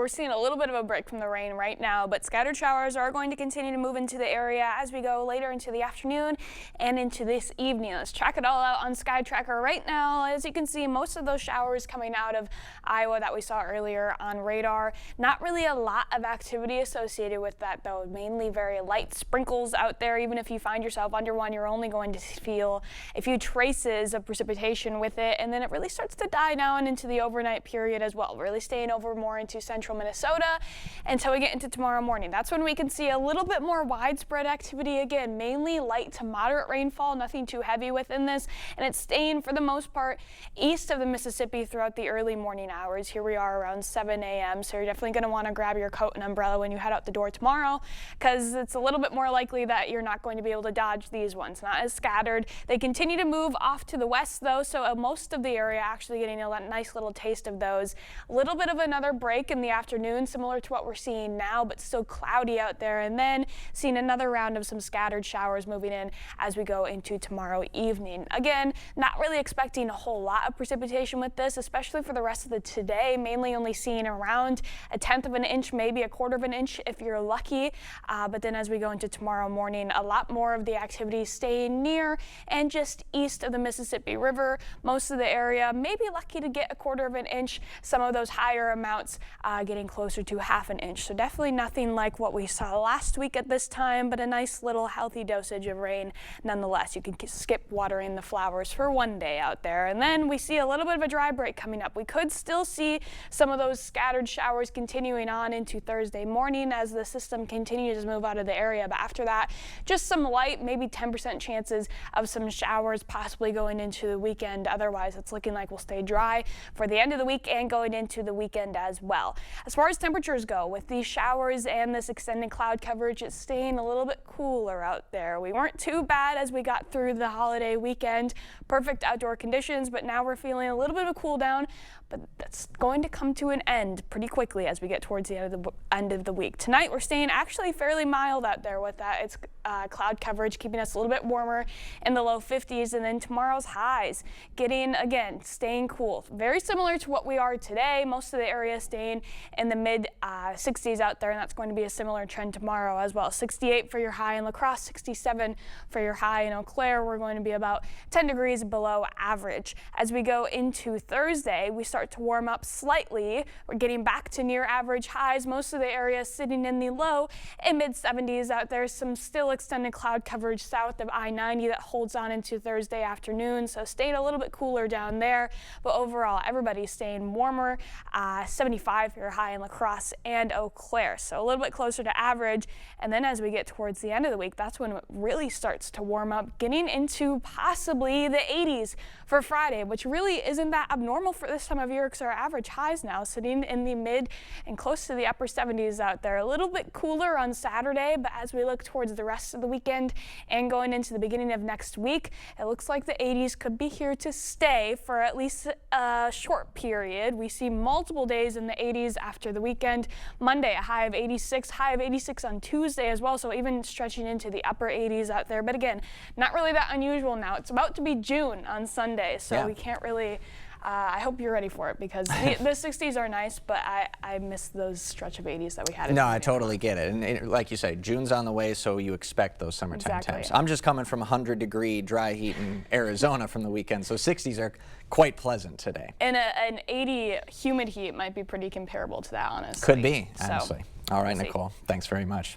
we're seeing a little bit of a break from the rain right now, but scattered showers are going to continue to move into the area as we go later into the afternoon and into this evening. Let's track it all out on Sky Tracker right now. As you can see, most of those showers coming out of Iowa that we saw earlier on radar. Not really a lot of activity associated with that, though. Mainly very light sprinkles out there. Even if you find yourself under one, you're only going to feel a few traces of precipitation with it, and then it really starts to die down into the overnight period as well, really staying over more into central Minnesota until we get into tomorrow morning. That's when we can see a little bit more widespread activity again, mainly light to moderate rainfall, nothing too heavy within this, and it's staying for the most part east of the Mississippi throughout the early morning hours. Here we are around 7 a.m., so you're definitely going to want to grab your coat and umbrella when you head out the door tomorrow, because it's a little bit more likely that you're not going to be able to dodge these ones. Not as scattered. They continue to move off to the west though, so most of the area actually getting a nice little taste of those. A little bit of another break in the afternoon, similar to what we're seeing now, but still cloudy out there, and then seeing another round of some scattered showers moving in as we go into tomorrow evening. Again, not really expecting a whole lot of precipitation with this, especially for the rest of the today, mainly only seeing around 1/10 of an inch, maybe 1/4 of an inch if you're lucky, but then as we go into tomorrow morning, a lot more of the activity staying near and just east of the Mississippi River. Most of the area may be lucky to get 1/4 of an inch, some of those higher amounts getting closer to 1/2 an inch. So definitely nothing like what we saw last week at this time, but a nice little healthy dosage of rain nonetheless. You can skip watering the flowers for one day out there. And then we see a little bit of a dry break coming up. We could still see some of those scattered showers continuing on into Thursday morning as the system continues to move out of the area. But after that, just some light, maybe 10% chances of some showers possibly going into the weekend. Otherwise, it's looking like we'll stay dry for the end of the week and going into the weekend as well. As far as temperatures go, with these showers and this extended cloud coverage, it's staying a little bit cooler out there. We weren't too bad as we got through the holiday weekend. Perfect outdoor conditions, but now we're feeling a little bit of a cool down, but that's going to come to an end pretty quickly as we get towards the end of the week. Tonight, we're staying actually fairly mild out there with that. It's cloud coverage keeping us a little bit warmer in the low 50s, and then tomorrow's highs getting, again, staying cool. Very similar to what we are today. Most of the area staying in the mid 60s out there, and that's going to be a similar trend tomorrow as well. 68 for your high in La Crosse, 67 for your high in Eau Claire. We're going to be about 10 degrees below average. As we go into Thursday, we start to warm up slightly. We're getting back to near average highs. Most of the area sitting in the low and mid 70s out there. Some still extended cloud coverage south of I-90 that holds on into Thursday afternoon, so staying a little bit cooler down there. But overall, everybody's staying warmer. 75 for your high in La Crosse and Eau Claire, so a little bit closer to average. And then as we get towards the end of the week, that's when it really starts to warm up, getting into possibly the 80s for Friday, which really isn't that abnormal for this time of year because our average highs now sitting in the mid and close to the upper 70s out there. A little bit cooler on Saturday, but as we look towards the rest of the weekend and going into the beginning of next week, it looks like the 80s could be here to stay for at least a short period. We see multiple days in the 80s after the weekend. Monday, a high of 86, high of 86 on Tuesday as well, so even stretching into the upper 80s out there. But again, not really that unusual now. It's about to be June on Sunday, so we can't really I hope you're ready for it because the 60s are nice, but I miss those stretch of 80s that we had. No, I totally get it. And like you say, June's on the way, so you expect those summertime temps. I'm just coming from 100-degree dry heat in Arizona from the weekend, so 60s are quite pleasant today. And an 80 humid heat might be pretty comparable to that, honestly. Could be, honestly. All right, Nicole, thanks very much.